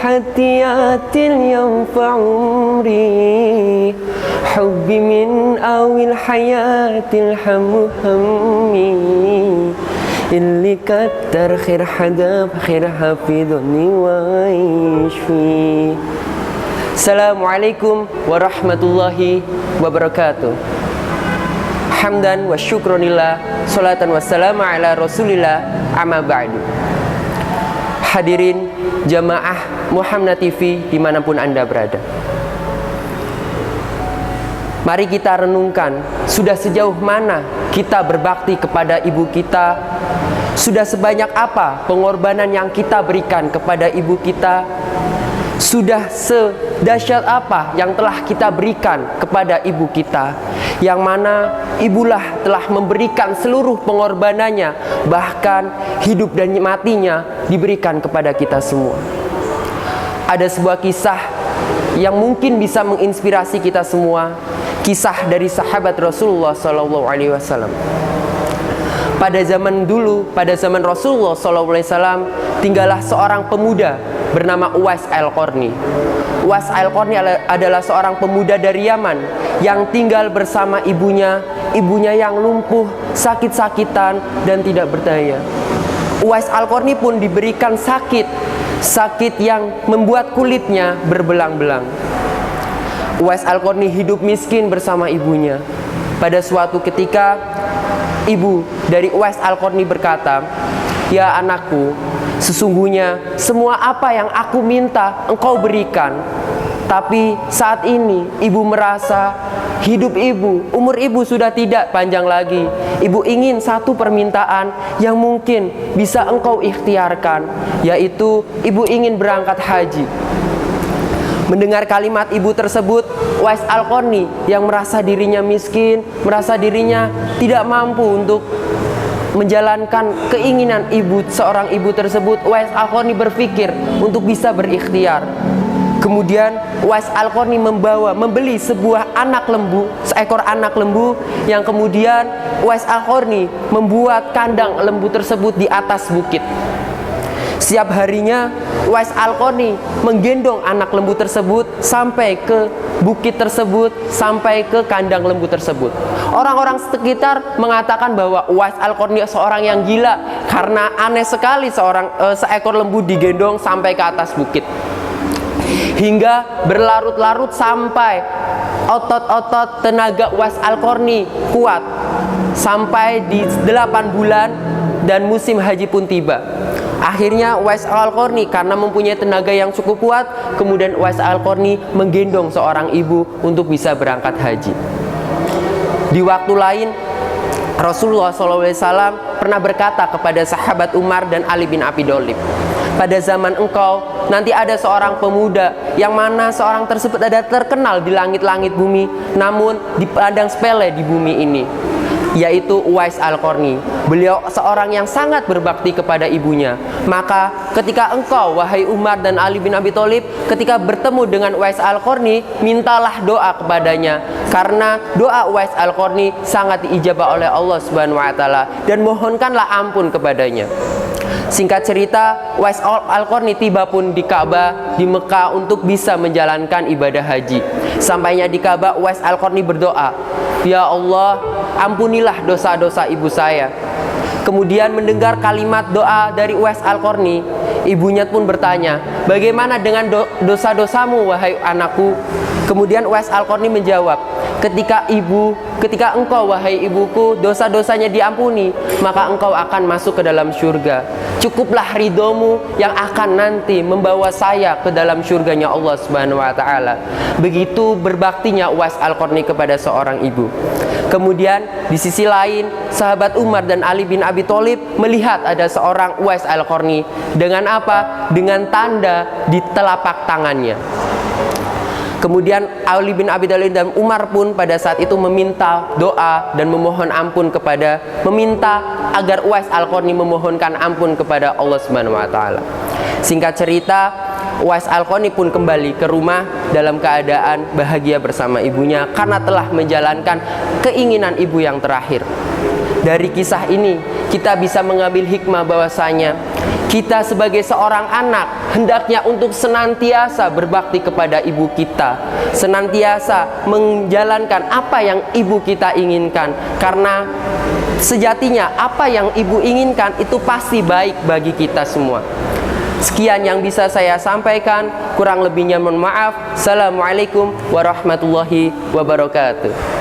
حتيات ينفع عمري حبي من أوي الحياة الحمهمي اللي كتر خير حدا بخير حفظني وعيش فيه. Assalamualaikum warahmatullahi wabarakatuh. Hamdan wa syukronillah, salatan wassalamu ala rasulillah, amma ba'du. Hadirin jamaah Muhammad TV dimanapun Anda berada, mari kita renungkan, sudah sejauh mana kita berbakti kepada ibu kita, sudah sebanyak apa pengorbanan yang kita berikan kepada ibu kita, sudah sedahsyat apa yang telah kita berikan kepada ibu kita, yang mana ibulah telah memberikan seluruh pengorbanannya, bahkan hidup dan matinya diberikan kepada kita semua. Ada sebuah kisah yang mungkin bisa menginspirasi kita semua, kisah dari sahabat Rasulullah SAW. Pada zaman dulu, pada zaman Rasulullah SAW, tinggallah seorang pemuda bernama Uwais Al-Qarni. Uwais Al-Qarni adalah seorang pemuda dari Yaman yang tinggal bersama ibunya yang lumpuh, sakit-sakitan dan tidak berdaya. Uwais Al-Qarni pun diberikan sakit yang membuat kulitnya berbelang-belang. Uwais Al-Qarni hidup miskin bersama ibunya. Pada suatu ketika, ibu dari Uwais Al-Qarni berkata, "Ya anakku, sesungguhnya semua apa yang aku minta engkau berikan. Tapi saat ini ibu merasa hidup ibu, umur ibu sudah tidak panjang lagi. Ibu ingin satu permintaan yang mungkin bisa engkau ikhtiarkan, yaitu ibu ingin berangkat haji." Mendengar kalimat ibu tersebut, Uwais Al-Qarni yang merasa dirinya miskin, merasa dirinya tidak mampu untuk menjalankan keinginan seorang ibu tersebut, Uwais Al-Qarni berpikir untuk bisa berikhtiar. Kemudian Uwais Al-Qarni membeli seekor anak lembu yang kemudian Uwais Al-Qarni membuat kandang lembu tersebut di atas bukit. Setiap harinya Uwais Al-Qarni menggendong anak lembu tersebut sampai ke bukit tersebut, sampai ke kandang lembu tersebut. Orang-orang sekitar mengatakan bahwa Uwais Al-Qarni seorang yang gila karena aneh sekali seekor lembu digendong sampai ke atas bukit. Hingga berlarut-larut sampai otot-otot tenaga Uwais Al-Qarni kuat, sampai di 8 bulan dan musim haji pun tiba. Akhirnya Uwais Al-Qarni karena mempunyai tenaga yang cukup kuat, kemudian Uwais Al-Qarni menggendong seorang ibu untuk bisa berangkat haji. Di waktu lain, Rasulullah SAW pernah berkata kepada sahabat Umar dan Ali bin Abi Thalib, "Pada zaman engkau nanti ada seorang pemuda yang mana seorang tersebut ada terkenal di langit-langit bumi, namun dipandang sepele di bumi ini, yaitu Uwais Al-Qarni. Beliau seorang yang sangat berbakti kepada ibunya. Maka ketika engkau, wahai Umar dan Ali bin Abi Thalib, ketika bertemu dengan Uwais Al-Qarni, mintalah doa kepadanya, karena doa Uwais Al-Qarni sangat diijabah oleh Allah Subhanahu wa taala, dan mohonkanlah ampun kepadanya." Singkat cerita, Uwais Al-Qarni tiba pun di Ka'bah di Mekah untuk bisa menjalankan ibadah haji. Sampainya di Ka'bah, Uwais Al-Qarni berdoa, "Ya Allah, ampunilah dosa-dosa ibu saya." Kemudian mendengar kalimat doa dari Uwais Al-Qarni, ibunya pun bertanya, "Bagaimana dengan dosa-dosamu, wahai anakku?" Kemudian Uwais Al-Qarni menjawab, ketika engkau, wahai ibuku, dosa-dosanya diampuni, maka engkau akan masuk ke dalam surga. Cukuplah ridhomu yang akan nanti membawa saya ke dalam surganya Allah Subhanahu wa taala." Begitu berbaktinya Uwais Al-Qarni kepada seorang ibu. Kemudian di sisi lain, sahabat Umar dan Ali bin Abi Thalib melihat ada seorang Uwais Al-Qarni dengan apa? Dengan tanda di telapak tangannya. Kemudian Ali bin Abi Thalib dan Umar pun pada saat itu meminta doa dan meminta agar Uwais Al-Qarni memohonkan ampun kepada Allah Subhanahu wa taala. Singkat cerita, Uwais Al-Qarni pun kembali ke rumah dalam keadaan bahagia bersama ibunya karena telah menjalankan keinginan ibu yang terakhir. Dari kisah ini kita bisa mengambil hikmah bahwasanya kita sebagai seorang anak hendaknya untuk senantiasa berbakti kepada ibu kita, senantiasa menjalankan apa yang ibu kita inginkan, karena sejatinya apa yang ibu inginkan itu pasti baik bagi kita semua. Sekian yang bisa saya sampaikan, kurang lebihnya mohon maaf. Assalamualaikum warahmatullahi wabarakatuh.